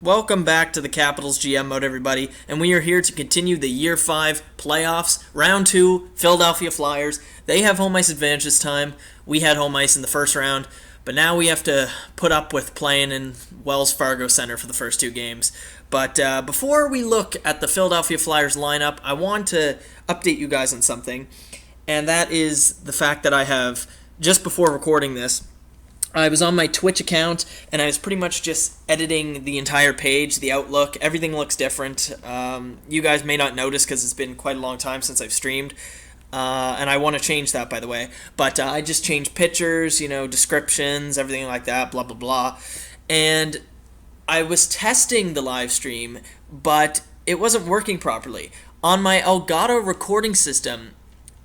Welcome back to the Capitals GM mode, everybody, and we are here to continue the Year 5 playoffs. Round 2, Philadelphia Flyers. They have home ice advantage this time. We had home ice in the first round, but now we have to put up with playing in Wells Fargo Center for the first two games. But before we look at the Philadelphia Flyers lineup, I want to update you guys on something, and that is the fact that I have, just before recording this, I was on my Twitch account, and I was pretty much just editing the entire page, the outlook. Everything looks different. You guys may not notice because it's been quite a long time since I've streamed, and I want to change that, by the way. But I just changed pictures, descriptions, everything like that, blah, blah, blah. And I was testing the live stream, but it wasn't working properly. On my Elgato recording system,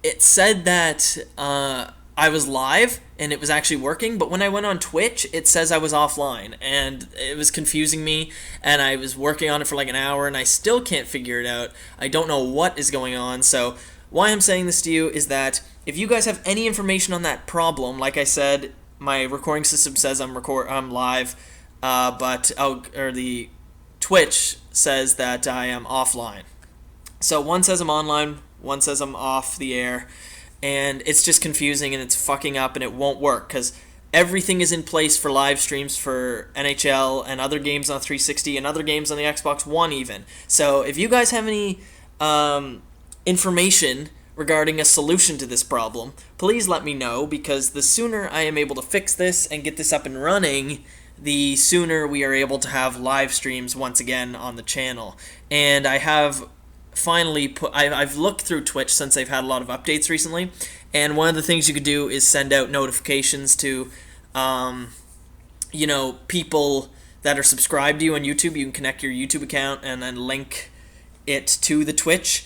it said that I was live and it was actually working, but when I went on Twitch, it says I was offline, and it was confusing me, and I was working on it for like an hour, and I still can't figure it out. I don't know what is going on, so why I'm saying this to you is that if you guys have any information on that problem, like I said, my recording system says I'm live, but the Twitch says that I am offline. So one says I'm online, one says I'm off the air, and it's just confusing and it's fucking up and it won't work because everything is in place for live streams for NHL and other games on 360 and other games on the Xbox One even. So if you guys have any information regarding a solution to this problem, please let me know, because the sooner I am able to fix this and get this up and running, the sooner we are able to have live streams once again on the channel. And I have finally I've looked through Twitch since they've had a lot of updates recently, and one of the things you could do is send out notifications to people that are subscribed to you on YouTube. You can connect your YouTube account and then link it to the Twitch,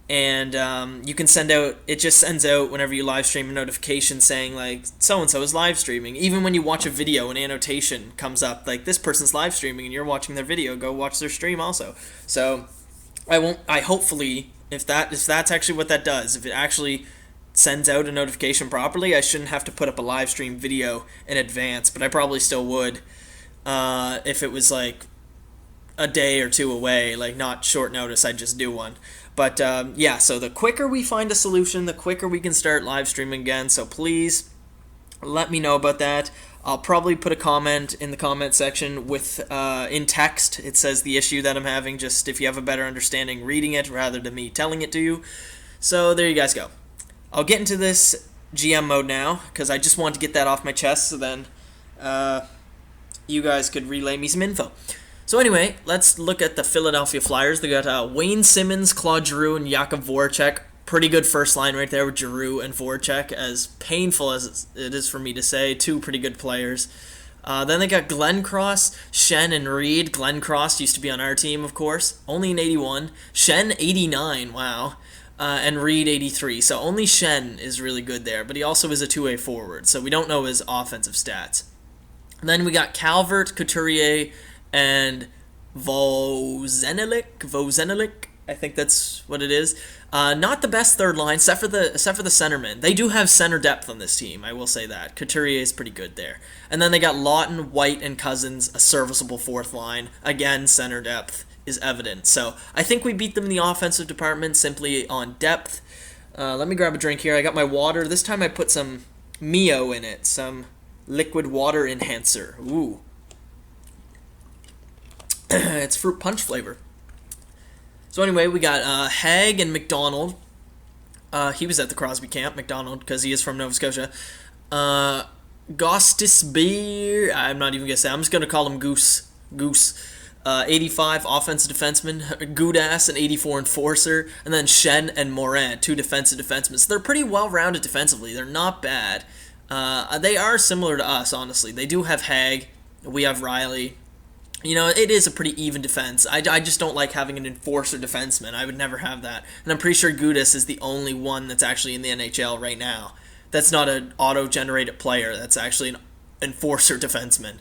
and you can it just sends out whenever you live stream a notification saying like so and so is live streaming. Even when you watch a video, an annotation comes up like this person's live streaming and you're watching their video, go watch their stream also. So I hopefully, if that's actually what that does, if it actually sends out a notification properly, I shouldn't have to put up a live stream video in advance, but I probably still would if it was like a day or two away, like not short notice, I'd just do one. But so the quicker we find a solution, the quicker we can start live streaming again, so please let me know about that. I'll probably put a comment in the comment section with in text. It says the issue that I'm having, just if you have a better understanding reading it rather than me telling it to you. So there you guys go. I'll get into this GM mode now, because I just want to get that off my chest so then you guys could relay me some info. So anyway, let's look at the Philadelphia Flyers. They got Wayne Simmonds, Claude Giroux, and Jakub Voracek. Pretty good first line right there with Giroux and Voracek, as painful as it is for me to say. Two pretty good players. Then they got Glenn Cross, Shen, and Reed. Glenn Cross used to be on our team, of course. Only an 81. Shen, 89. Wow. And Reed, 83. So only Shen is really good there, but he also is a two-way forward, so we don't know his offensive stats. And then we got Calvert, Couturier, and Vozenelik. I think that's what it is. Not the best third line, except for the centermen. They do have center depth on this team, I will say that. Couturier is pretty good there. And then they got Lawton, White, and Cousins, a serviceable fourth line. Again, center depth is evident. So I think we beat them in the offensive department simply on depth. Let me grab a drink here. I got my water. This time I put some Mio in it, some liquid water enhancer. Ooh. It's fruit punch flavor. So anyway, we got Haig and McDonald. He was at the Crosby camp, McDonald, because he is from Nova Scotia. Gostisbehere, I'm not even going to say. I'm just going to call him Goose. 85 offensive defenseman. Gudas, an 84 enforcer. And then Shen and Morin, two defensive defensemen. So they're pretty well-rounded defensively. They're not bad. They are similar to us, honestly. They do have Haig. We have Riley. It is a pretty even defense. I just don't like having an enforcer defenseman. I would never have that. And I'm pretty sure Gudas is the only one that's actually in the NHL right now. That's not an auto-generated player. That's actually an enforcer defenseman.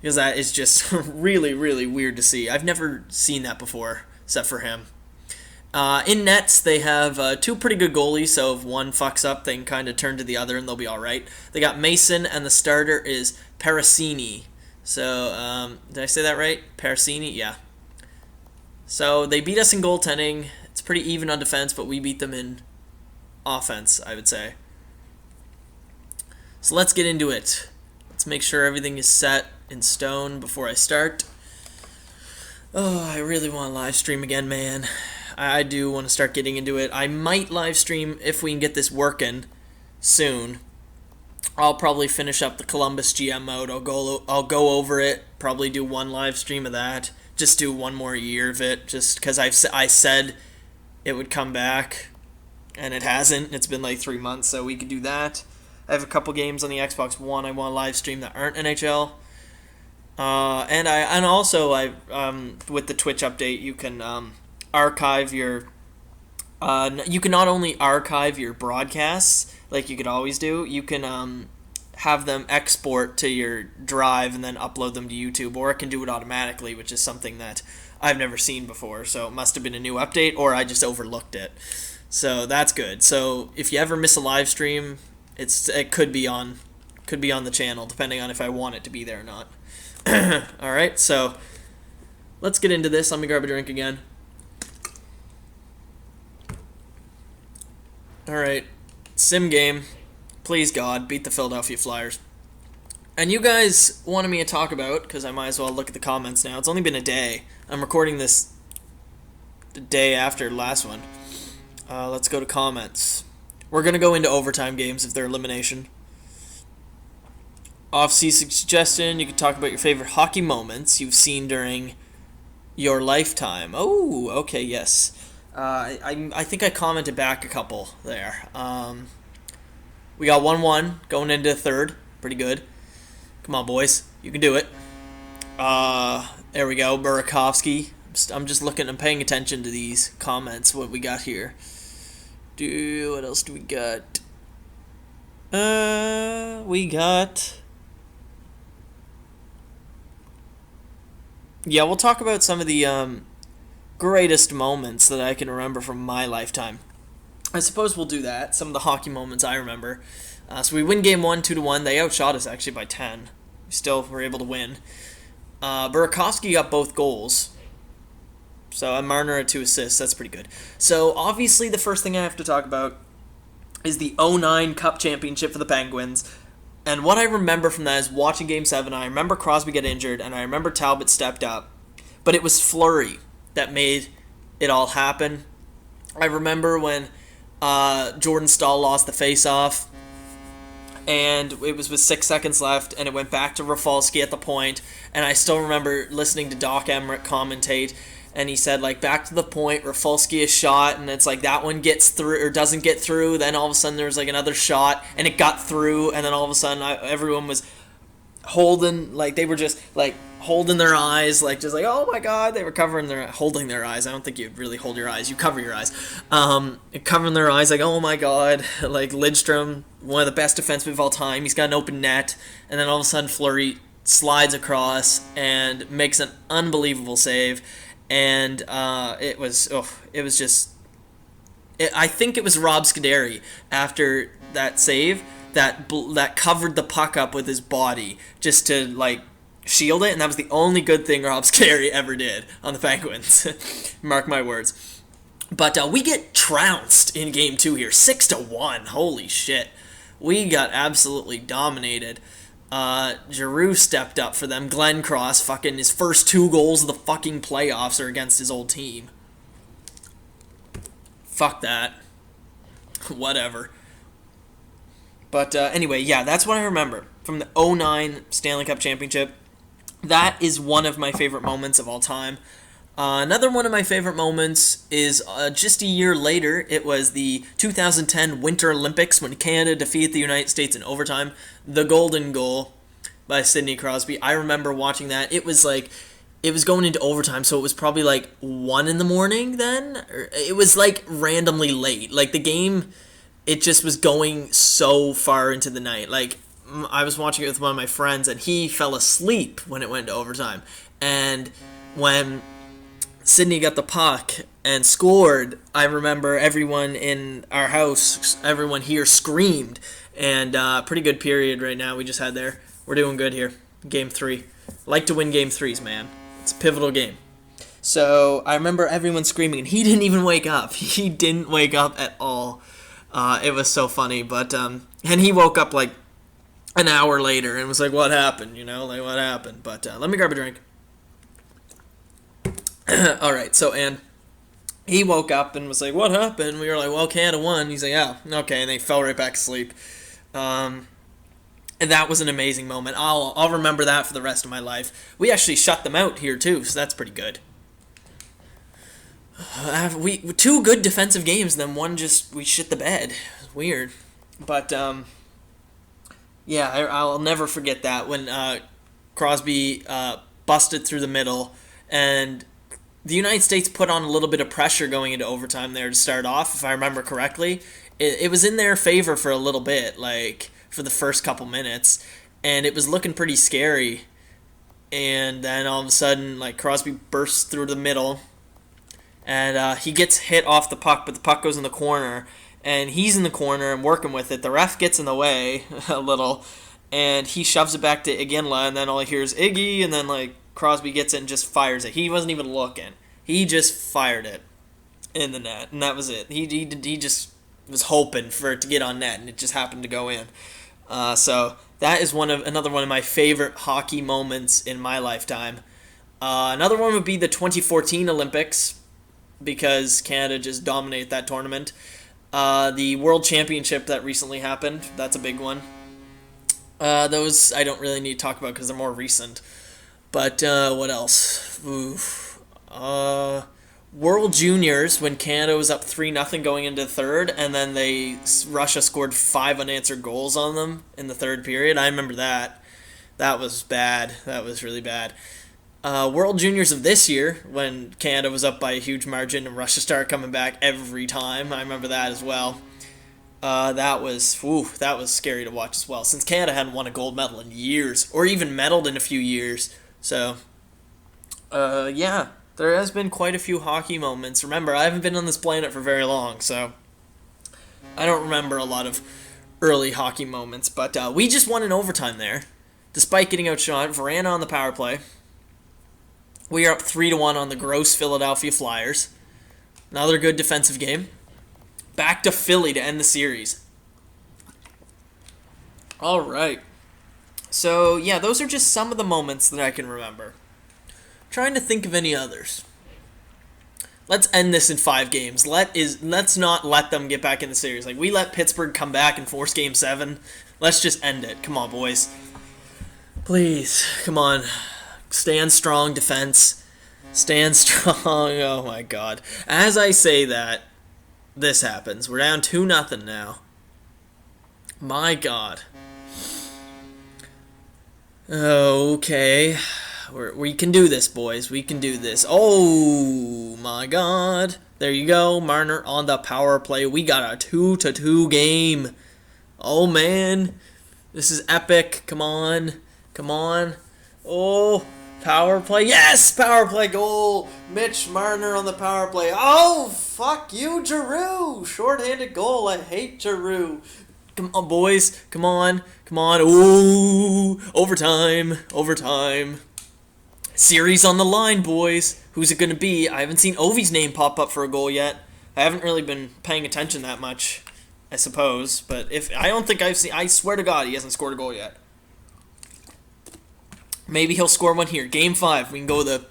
Because that is just really, really weird to see. I've never seen that before, except for him. In nets, they have two pretty good goalies, so if one fucks up, they can kind of turn to the other and they'll be all right. They got Mason, and the starter is Parasini. So, did I say that right? Parasini? Yeah. So, they beat us in goaltending. It's pretty even on defense, but we beat them in offense, I would say. So, let's get into it. Let's make sure everything is set in stone before I start. Oh, I really want to live stream again, man. I do want to start getting into it. I might live stream if we can get this working soon. I'll probably finish up the Columbus GM mode. I'll go over it. Probably do one live stream of that. Just do one more year of it. Just because I said it would come back, and it hasn't. It's been like 3 months, so we could do that. I have a couple games on the Xbox One I want to live stream that aren't NHL. And also with the Twitch update, you can archive your. You can not only archive your broadcasts like you could always do. You can have them export to your drive and then upload them to YouTube, or it can do it automatically, which is something that I've never seen before. So it must have been a new update, or I just overlooked it. So that's good. So if you ever miss a live stream, it could be on the channel, depending on if I want it to be there or not. All right, so let's get into this. Let me grab a drink again. All right, sim game. Please, God, beat the Philadelphia Flyers. And you guys wanted me to talk about, because I might as well look at the comments now. It's only been a day. I'm recording this the day after the last one. Let's go to comments. We're going to go into overtime games if they're elimination. Off-season suggestion, you can talk about your favorite hockey moments you've seen during your lifetime. Oh, okay, yes. I think I commented back a couple there. We got 1-1 going into the third. Pretty good. Come on, boys. You can do it. There we go. Burakovsky. I'm just looking and paying attention to these comments, what we got here. What else do we got? We got... Yeah, we'll talk about some of the greatest moments that I can remember from my lifetime. I suppose we'll do that. Some of the hockey moments I remember. So we win game 1, 2-1. They outshot us actually by 10. We still were able to win. Burakovsky got both goals. So Marner had 2 assists. That's pretty good. So obviously the first thing I have to talk about is the 2009 Cup Championship for the Penguins. And what I remember from that is watching Game 7, I remember Crosby get injured, and I remember Talbot stepped up. But it was Fleury that made it all happen. I remember when Jordan Staal lost the face-off, and it was with 6 seconds left, and it went back to Rafalski at the point, and I still remember listening to Doc Emmerich commentate, and he said, like, back to the point, Rafalski is shot, and it's like that one gets through, or doesn't get through, then all of a sudden there was, like, another shot, and it got through, and then all of a sudden everyone was holding, like, they were just, like, holding their eyes, like, just like, oh my God, they were holding their eyes. I don't think you really hold your eyes, you cover your eyes. Covering their eyes, like, oh my God, like, Lidstrom, one of the best defensemen of all time, he's got an open net, and then all of a sudden Fleury slides across and makes an unbelievable save. And it was just... I think it was Rob Scuderi after that save that covered the puck up with his body just to, like, shield it. And that was the only good thing Rob Scuderi ever did on the Penguins. Mark my words. But we get trounced in Game 2 here. 6-1. Holy shit. We got absolutely dominated. Giroux stepped up for them. Glenn Cross, fucking his first 2 goals of the fucking playoffs are against his old team. Fuck that. Whatever. But anyway, yeah, that's what I remember from the 2009 Stanley Cup Championship. That is one of my favorite moments of all time. Another one of my favorite moments is just a year later. It was the 2010 Winter Olympics when Canada defeated the United States in overtime. The golden goal by Sidney Crosby. I remember watching that. It was going into overtime, so it was probably like 1 in the morning then. It was like randomly late. Like the game, it just was going so far into the night. Like I was watching it with one of my friends, and he fell asleep when it went to overtime. And when Sidney got the puck and scored, I remember everyone in our house, everyone here screamed. And pretty good period right now we just had there. We're doing good here. Game 3. Like to win game threes, man. It's a pivotal game. So I remember everyone screaming, and he didn't even wake up. He didn't wake up at all. It was so funny, but and he woke up like an hour later and was like, "What happened?" Like what happened? But let me grab a drink. All right, so and he woke up and was like, "What happened?" We were like, "Well, Canada won." He's like, "Yeah, okay," and they fell right back asleep. And that was an amazing moment. I'll remember that for the rest of my life. We actually shut them out here too, so that's pretty good. We two good defensive games, then one we shit the bed. It's weird, but yeah, I'll never forget that when Crosby busted through the middle, and the United States put on a little bit of pressure going into overtime there to start off, if I remember correctly. It was in their favor for a little bit, like for the first couple minutes, and it was looking pretty scary. And then all of a sudden, like Crosby bursts through the middle. And he gets hit off the puck, but the puck goes in the corner. And he's in the corner and working with it. The ref gets in the way a little. And he shoves it back to Iginla. And then all he hears Iggy. And then like Crosby gets it and just fires it. He wasn't even looking. He just fired it in the net. And that was it. He just was hoping for it to get on net. And it just happened to go in. So that is another one of my favorite hockey moments in my lifetime. Another one would be the 2014 Olympics, because Canada just dominated that tournament. The World Championship that recently happened, that's a big one. Those I don't really need to talk about because they're more recent. But what else? World Juniors, when Canada was up 3-0 going into the third, and then Russia scored 5 unanswered goals on them in the third period. I remember that. That was bad. That was really bad. World Juniors of this year, when Canada was up by a huge margin and Russia started coming back every time. I remember that as well. That was scary to watch as well, since Canada hadn't won a gold medal in years, or even medaled in a few years. So, yeah, there has been quite a few hockey moments. Remember, I haven't been on this planet for very long, so I don't remember a lot of early hockey moments. But we just won in overtime there, despite getting outshot. Verana on the power play. We are up 3-1 on the gross Philadelphia Flyers. Another good defensive game. Back to Philly to end the series. All right. So, yeah, those are just some of the moments that I can remember. Trying to think of any others. Let's end this in 5 games. Let's not let them get back in the series. Like, we let Pittsburgh come back and force Game 7. Let's just end it. Come on, boys. Please, come on. Stand strong, defense. Stand strong. Oh, my God. As I say that, this happens. We're down 2-0 now. My God. Okay. We can do this, boys. We can do this. Oh, my God. There you go. Marner on the power play. We got a 2-2 game. Oh, man. This is epic. Come on. Come on. Oh, power play. Yes! Power play goal. Mitch Marner on the power play. Oh, fuck you, Giroux. Short-handed goal. I hate Giroux. Come on, boys. Come on. Come on. Ooh. Overtime. Overtime. Series on the line, boys. Who's it going to be? I haven't seen Ovi's name pop up for a goal yet. I haven't really been paying attention that much, I suppose. But I don't think I've seen... I swear to God, he hasn't scored a goal yet. Maybe he'll score one here. Game 5. We can go to the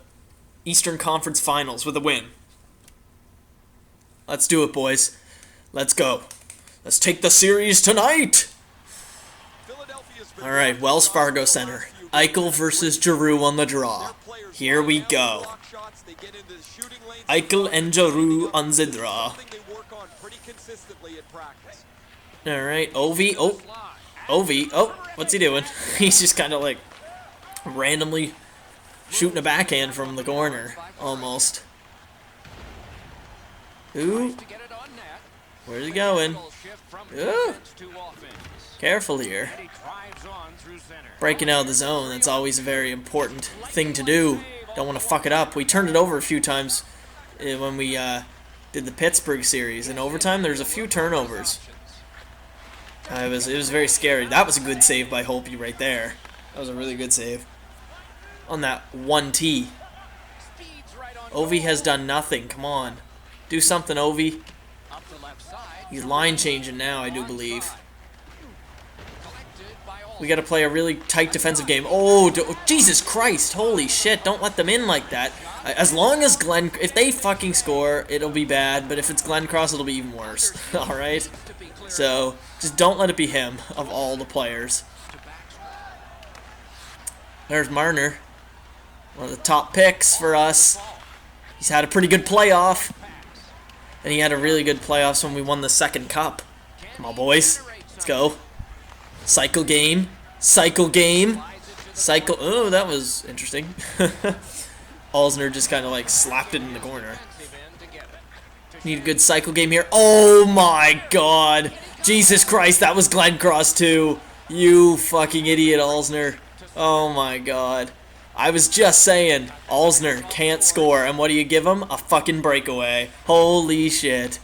Eastern Conference Finals with a win. Let's do it, boys. Let's go. Let's take the series tonight. All right, Wells Fargo Center. Eichel versus Giroux on the draw. Here we go. Eichel and Giroux on the draw. All right, Ovi. Oh, Ovi. Oh, what's he doing? He's just kind of like randomly shooting a backhand from the corner, almost. Ooh. Where's he going? Ooh. Careful here. Breaking out of the zone, that's always a very important thing to do. Don't want to fuck it up. We turned it over a few times when we did the Pittsburgh series. In overtime, there's a few turnovers. It was very scary. That was a good save by Holtby right there. That was a really good save. on that 1T. Ovi has done nothing. Come on. Do something, Ovi. He's line changing now, I do believe. We got to play a really tight defensive game. Oh, Jesus Christ. Holy shit. Don't let them in like that. As long as if they fucking score, it'll be bad. But if it's Glenncross, it'll be even worse. Alright? So, just don't let it be him, of all the players. There's Marner. One of the top picks for us. He's had a pretty good playoff. And he had a really good playoffs when we won the second cup. Come on, boys. Let's go. Cycle game. Cycle game. Cycle. Oh, that was interesting. Alsner just kind of like slapped it in the corner. Need a good cycle game here. Oh my god. Jesus Christ, that was Glenncross too. You fucking idiot, Alsner. Oh my god. I was just saying, Alsner can't score, and what do you give him? A fucking breakaway. Holy shit.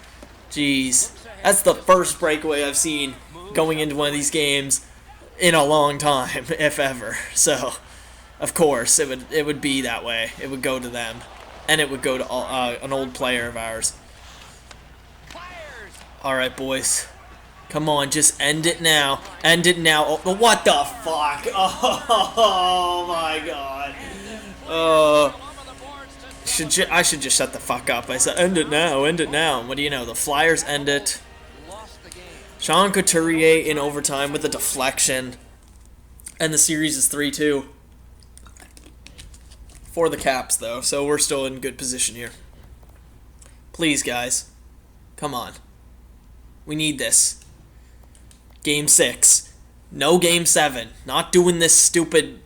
Jeez. That's the first breakaway I've seen going into one of these games in a long time, if ever. So, of course, it would be that way. It would go to them, and it would go to an old player of ours. Alright, boys. Come on, just end it now. End it now. Oh, what the fuck? Oh my god. I should just shut the fuck up. I said, end it now, end it now. And what do you know? The Flyers end it. Sean Couturier in overtime with a deflection. And the series is 3-2. For the Caps, though. So we're still in good position here. Please, guys. Come on. We need this. Game 6. No Game 7. Not doing this stupid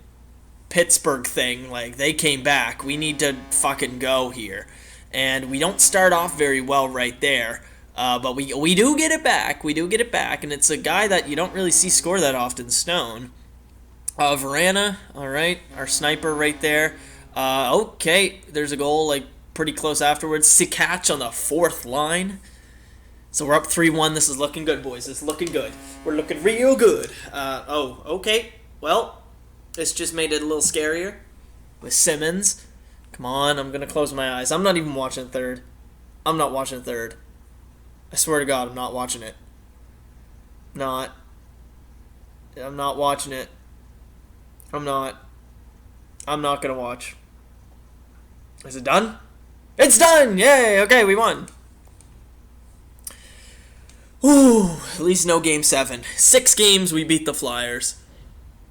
Pittsburgh thing. Like, they came back. We need to fucking go here. And we don't start off very well right there. But we do get it back. We do get it back. And it's a guy that you don't really see score that often, Stone. Verana. Alright. Our sniper right there. Okay. There's a goal, like, pretty close afterwards. Sikach on the 4th line. So we're up 3-1. This is looking good, boys. This is looking good. We're looking real good. Oh, okay. Well, this just made it a little scarier with Simmons. Come on, I'm going to close my eyes. I'm not even watching third. I'm not watching third. I swear to God, I'm not watching it. I'm not watching it. I'm not going to watch. Is it done? It's done! Yay! Okay, we won. Ooh, at least no Game 7. 6 games, we beat the Flyers.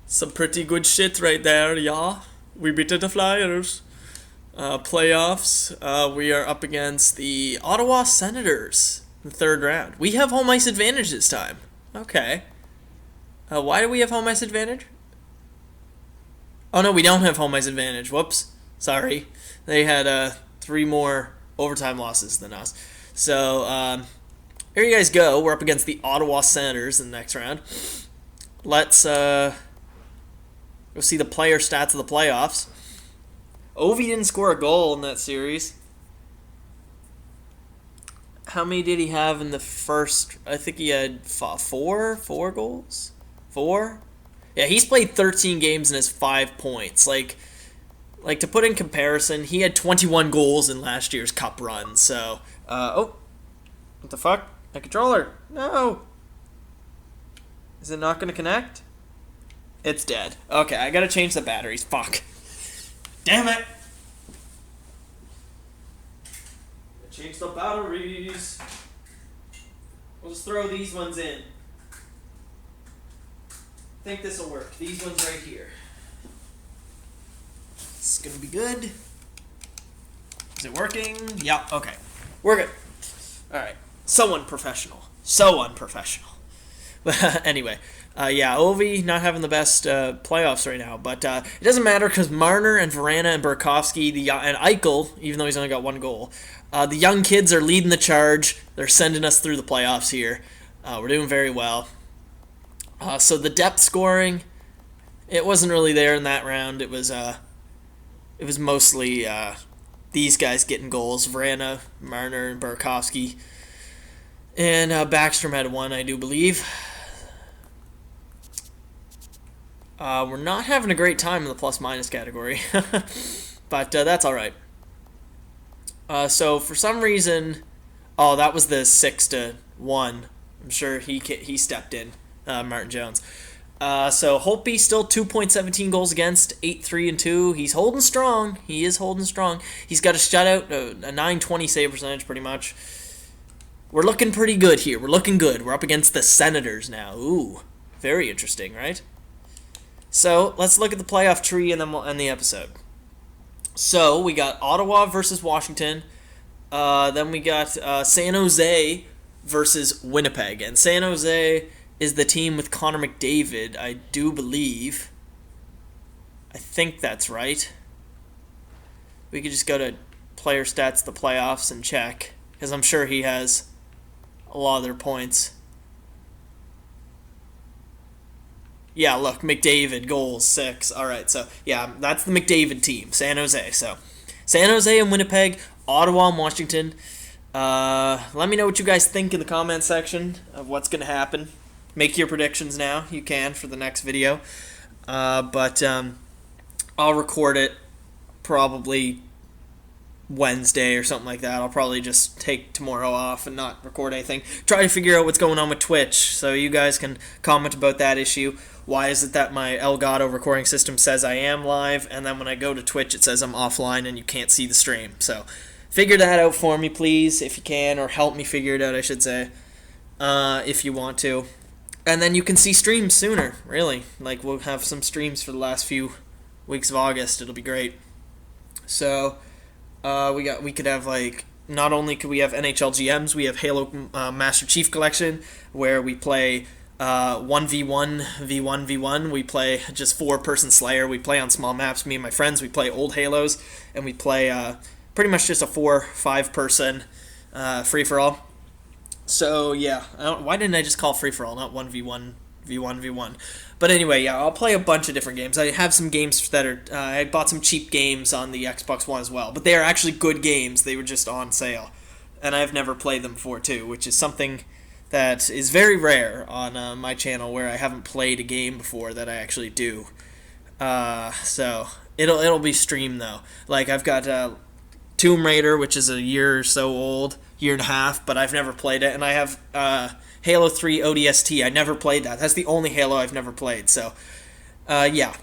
Some pretty good shit right there, yeah. We beat the Flyers. Playoffs, we are up against the Ottawa Senators in the 3rd round. We have home ice advantage this time. Okay. Why do we have home ice advantage? Oh, no, we don't have home ice advantage. Whoops. Sorry. They had 3 more overtime losses than us. So, here you guys go. We're up against the Ottawa Senators in the next round. Let's go see the player stats of the playoffs. Ovi didn't score a goal in that series. How many did he have in the first? I think he had 4 goals? 4? Yeah, he's played 13 games and has 5 points. Like to put in comparison, he had 21 goals in last year's cup run. So, oh, what the fuck? My controller. No. Is it not going to connect? It's dead. Okay, I got to change the batteries. Fuck. Damn it. Change the batteries. We'll just throw these ones in. I think this will work. These ones right here. It's going to be good. Is it working? Yeah, okay. We're good. Alright. So unprofessional. So unprofessional. But anyway, yeah, Ovi not having the best playoffs right now. But it doesn't matter because Marner and Verana and Burakovsky and Eichel, even though he's only got 1 goal, the young kids are leading the charge. They're sending us through the playoffs here. We're doing very well. So the depth scoring, it wasn't really there in that round. It was mostly these guys getting goals. Verana, Marner, and Burakovsky. And Backstrom had 1, I do believe. We're not having a great time in the plus-minus category, but that's all right. So for some reason, oh, that was the 6-1. I'm sure he stepped in, Martin Jones. So Holtby still 2.17 goals against, 8-3-2. He's holding strong. He is holding strong. He's got a shutout, a 920 save percentage, pretty much. We're looking pretty good here. We're looking good. We're up against the Senators now. Ooh, very interesting, right? So let's look at the playoff tree and then we'll end the episode. So we got Ottawa versus Washington. Then we got San Jose versus Winnipeg. And San Jose is the team with Connor McDavid, I do believe. I think that's right. We could just go to player stats, the playoffs, and check, because I'm sure he has a lot of their points. Yeah, look, McDavid, goals, 6. All right, so, yeah, that's the McDavid team, San Jose. So, San Jose and Winnipeg, Ottawa and Washington. Let me know what you guys think in the comment section of what's going to happen. Make your predictions now. You can for the next video. But I'll record it probably Wednesday or something like that. I'll probably just take tomorrow off and not record anything. Try to figure out what's going on with Twitch so you guys can comment about that issue. Why is it that my Elgato recording system says I am live, and then when I go to Twitch it says I'm offline and you can't see the stream? So figure that out for me, please, if you can, or help me figure it out, I should say, if you want to. And then you can see streams sooner, really. Like, we'll have some streams for the last few weeks of August. It'll be great. So, we could have, like, not only could we have NHL GMs, we have Halo Master Chief Collection, where we play 1v1, v1, v1. We play just 4-person Slayer. We play on small maps. Me and my friends, we play old Halos, and we play pretty much just a 4-5-person free-for-all. So, yeah, why didn't I just call free-for-all, not 1v1, v1, v1? But anyway, yeah, I'll play a bunch of different games. I have some games that are, I bought some cheap games on the Xbox One as well, but they are actually good games. They were just on sale, and I've never played them before, too, which is something that is very rare on my channel, where I haven't played a game before that I actually do. So, it'll be streamed, though. Like, I've got Tomb Raider, which is a year or so old, year and a half, but I've never played it, and I have Halo 3 ODST. I never played that. That's the only Halo I've never played, so yeah.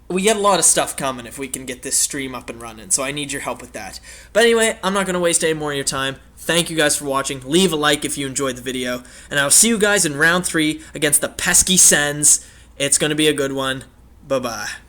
We get a lot of stuff coming if we can get this stream up and running, so I need your help with that. But anyway, I'm not going to waste any more of your time. Thank you guys for watching. Leave a like if you enjoyed the video, and I'll see you guys in round 3 against the pesky Sens. It's going to be a good one. Bye-bye.